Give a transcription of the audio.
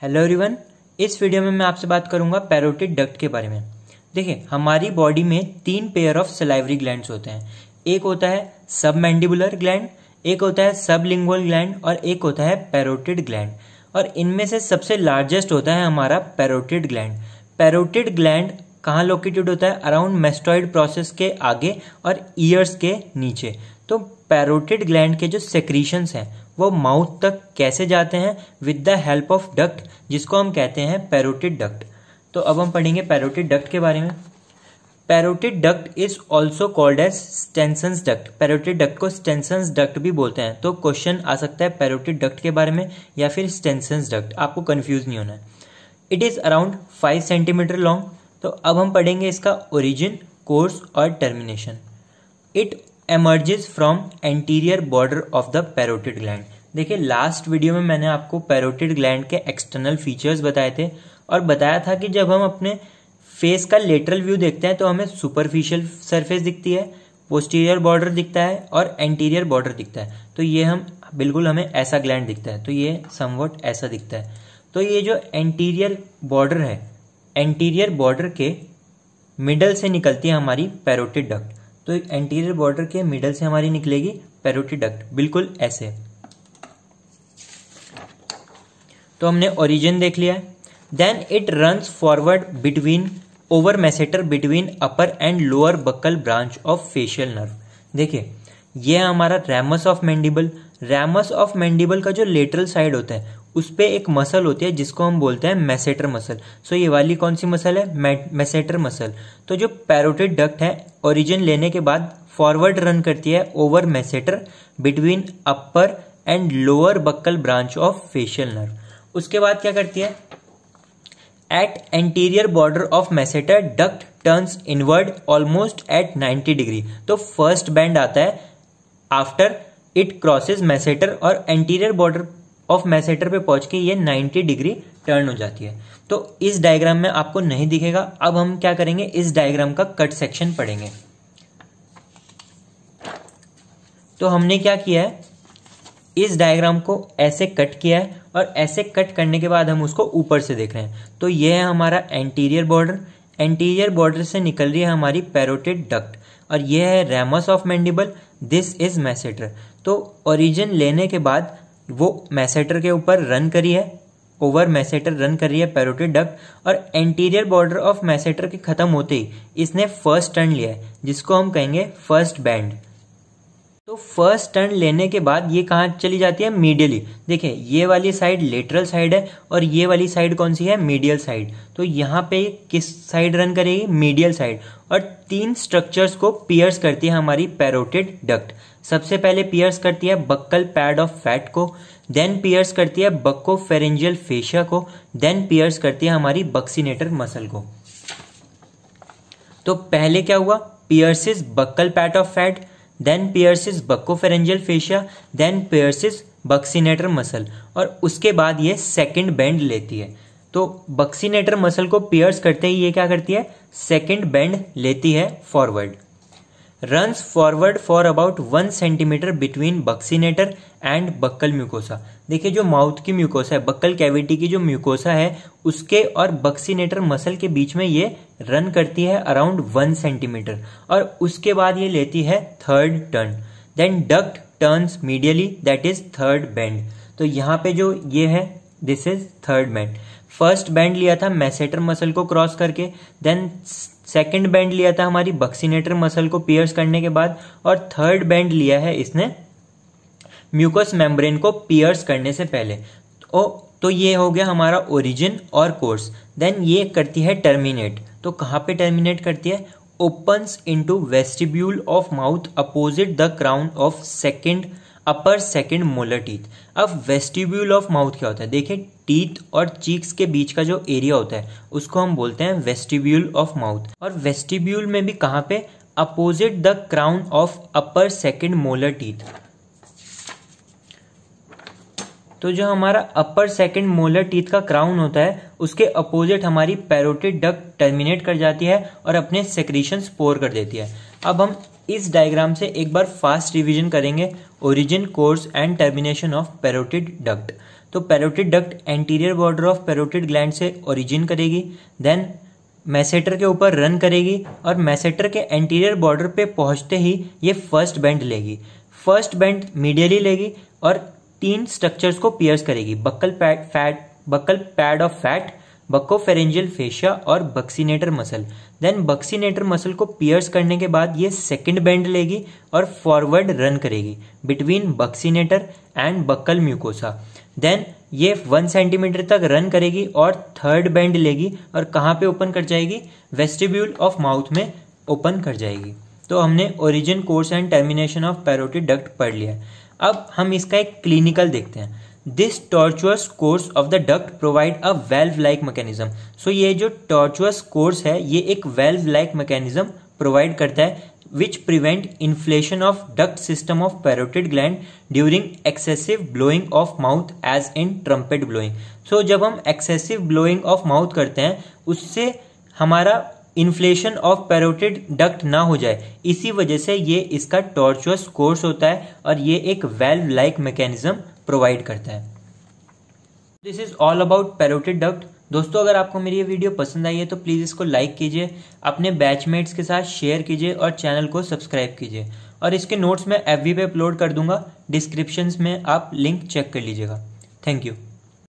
Hello everyone, इस video में मैं आपसे बात करूंगा पैरोटिड डक्ट के बारे में। देखिए, हमारी बॉडी में 3 पेयर ऑफ सलाइवरी ग्लैंड्स होते हैं। एक होता है सबमैंडिबुलर ग्लैंड, एक होता है सबलिंगुअल ग्लैंड और एक होता है पैरोटिड ग्लैंड। और इनमें से सबसे लार्जेस्ट होता है हमारा पैरोटिड ग्लैंड। पैरोटिड ग्लैंड कहाँ लोकेटेड होता है? अराउंड मैस्टॉइड प्रोसेस के आगे और ईयर्स के नीचे। तो पैरोटिड ग्लैंड के जो सेक्रीशंस हैं वो माउथ तक कैसे जाते हैं? With the help of duct, जिसको हम कहते हैं पैरोटिड डक्ट। तो अब हम पढ़ेंगे पैरोटिड डक्ट के बारे में। Parotid duct is also called as Stenson's duct. Parotid duct को स्टेनसन्स डक्ट भी बोलते हैं। तो क्वेश्चन आ सकता है पैरोटिड डक्ट के बारे में या फिर स्टेनसन्स डक्ट, आपको कंफ्यूज नहीं होना है। It is around 5 centimetre long. तो अब हम पढ़ेंगे इसका ओरिजिन, कोर्स और termination. It emerges from anterior border of the parotid gland। देखिए, लास्ट वीडियो में मैंने आपको पैरोटिड ग्लैंड के एक्सटर्नल फीचर्स बताए थे और बताया था कि जब हम अपने फेस का लेटरल व्यू देखते हैं तो हमें सुपरफिशियल सरफेस दिखती है, पोस्टीरियर बॉर्डर दिखता है और एंटीरियर बॉर्डर दिखता है। तो ये हमें ऐसा ग्लैंड दिखता है। तो ये समवट ऐसा दिखता है। तो ये जो एंटीरियर बॉर्डर है, एंटीरियर बॉर्डर के मिडल से निकलती है हमारी पैरोटिड डक्ट। तो एंटीरियर बॉर्डर के मिडल से हमारी निकलेगी पैरोटिड डक्ट, बिल्कुल ऐसे। तो हमने ओरिजिन देख लिया है। Then it runs forward between over masseter between upper and lower buccal branch of facial nerve. देखिए, ये हमारा ramus of mandible. Ramus of mandible का जो लेटरल साइड होता है उस पे एक मसल होती है जिसको हम बोलते हैं मैसेटर मसल। सो ये वाली कौन सी मसल है? Masseter muscle. तो जो पैरोटिड डक्ट है ओरिजिन लेने के बाद फॉरवर्ड रन करती है over masseter between upper and lower buccal branch of facial nerve. उसके बाद क्या करती है? At anterior border of masseter duct turns inward almost at 90 degree. तो फर्स्ट बैंड आता है आफ्टर इट क्रॉसेज मैसेटर और एंटीरियर बॉर्डर ऑफ मैसेटर पे पहुंच के ये 90 डिग्री टर्न हो जाती है। तो इस डायग्राम में आपको नहीं दिखेगा। अब हम क्या करेंगे? इस डायग्राम का कट सेक्शन पढ़ेंगे। तो हमने क्या किया है, इस डायग्राम को ऐसे कट किया है और ऐसे कट करने के बाद हम उसको ऊपर से देख रहे हैं। तो ये है हमारा एंटीरियर बॉर्डर। एंटीरियर बॉर्डर से निकल रही है हमारी पैरोटिड डक्ट और ये है ramus of mandible. This is masseter. तो ओरिजिन लेने के बाद वो मैसेटर के ऊपर रन करी है, ओवर मैसेटर रन करी है पैरोटिड डक्ट और एंटीरियर बॉर्डर ऑफ मैसेटर के खत्म होते ही इसने फर्स्ट टर्न लिया है जिसको हम कहेंगे फर्स्ट बैंड। तो फर्स्ट टर्न लेने के बाद ये कहाँ चली जाती है? मीडियली। देखिए, ये वाली साइड लेटरल साइड है और ये वाली साइड कौन सी है? Medial side. तो यहाँ पे किस साइड रन करेगी? Medial side. और 3 स्ट्रक्चर्स को पियर्स करती है हमारी पैरोटिड डक्ट। सबसे पहले पियर्स करती है बक्कल पैड ऑफ फैट को, देन पियर्स करती है बक्को फेरेंजियल फेशिया को, देन पियर्स करती है हमारी बक्सीनेटर मसल को। तो पहले क्या हुआ? Pierces buccal pad of fat, then pierces buccopharyngeal fascia, then pierces buccinator muscle और उसके बाद ये सेकंड बेंड लेती है। तो बक्सीनेटर मसल को पियर्स करते ही ये क्या करती है? सेकंड बेंड लेती है forward. Runs forward for about 1 centimetre between buccinator and buccal mucosa. देखिए, जो माउथ की म्यूकोसा है, बक्कल कैविटी की जो म्यूकोसा है उसके और बक्सीनेटर मसल के बीच में ये रन करती है अराउंड 1 सेंटीमीटर और उसके बाद ये लेती है third turn. Then duct turns medially, that is third bend. तो यहाँ पे जो ये है this is third bend. First bend लिया था मैसेटर मसल को क्रॉस करके, देन सेकंड बेंड लिया था हमारी बक्सीनेटर मसल को पियर्स करने के बाद और थर्ड बेंड लिया है इसने म्यूकस मेम्ब्रेन को पियर्स करने से पहले। तो ये हो गया हमारा ओरिजिन और कोर्स। देन ये करती है टर्मिनेट। तो कहाँ पे टर्मिनेट करती है? Opens into vestibule of mouth opposite the crown of upper second molar teeth. अब वेस्टिब्यूल ऑफ माउथ क्या होता है? देखिए, टीथ और चीक्स के बीच का जो एरिया होता है उसको हम बोलते हैं वेस्टिब्यूल ऑफ माउथ। और वेस्टिब्यूल में भी कहाँ पे? Opposite the crown of upper second molar teeth. तो जो हमारा अपर सेकंड मोलर टीथ का क्राउन होता है उसके अपोजिट हमारी पैरोटिड डक्ट टर्मिनेट कर जाती है और अपने सेक्रीशंस पोर कर देती है। अब हम इस डायग्राम से एक बार फास्ट रिवीजन करेंगे origin, course and termination of parotid duct. तो parotid duct anterior border of parotid gland से ओरिजिन करेगी, देन मैसेटर के ऊपर रन करेगी और मैसेटर के एंटीरियर बॉर्डर पे पहुंचते ही ये फर्स्ट बेंड लेगी। फर्स्ट बेंड मीडियली लेगी और 3 स्ट्रक्चर्स को पियर्स करेगी, buccal pad of fat, buccopharyngeal fascia और buccinator muscle. Then buccinator muscle को पियर्स करने के बाद ये सेकंड बेंड लेगी और फॉरवर्ड रन करेगी between buccinator and buccal mucosa. Then ये 1 सेंटीमीटर तक रन करेगी और थर्ड बेंड लेगी और कहाँ पे ओपन कर जाएगी, वेस्टिब्यूल ऑफ माउथ में ओपन कर जाएगी। तो हमने origin, course and termination of parotid duct पढ़ लिया। अब हम इसका एक क्लिनिकल देखते हैं। This tortuous course of the duct provide a valve like mechanism. So ये जो टॉर्चुअस कोर्स है ये एक वेल्व लाइक मैकेनिज्म प्रोवाइड करता है which prevent inflation of duct system of parotid gland during excessive blowing of mouth as in trumpet blowing। so जब हम excessive blowing of mouth करते हैं उससे हमारा इन्फ्लेशन ऑफ पैरोटिड डक्ट ना हो जाए, इसी वजह से ये इसका टॉर्चुअस कोर्स होता है और ये एक वेल्व लाइक मैकेनिज्म प्रोवाइड करता है। This is all about parotid duct. दोस्तों अगर आपको मेरी ये वीडियो पसंद आई है तो प्लीज़ इसको लाइक कीजिए, अपने बैचमेट्स के साथ शेयर कीजिए और चैनल को सब्सक्राइब कीजिए। और इसके नोट्स मैं FB पे अपलोड कर दूंगा, डिस्क्रिप्शंस में आप लिंक चेक कर लीजिएगा। Thank you.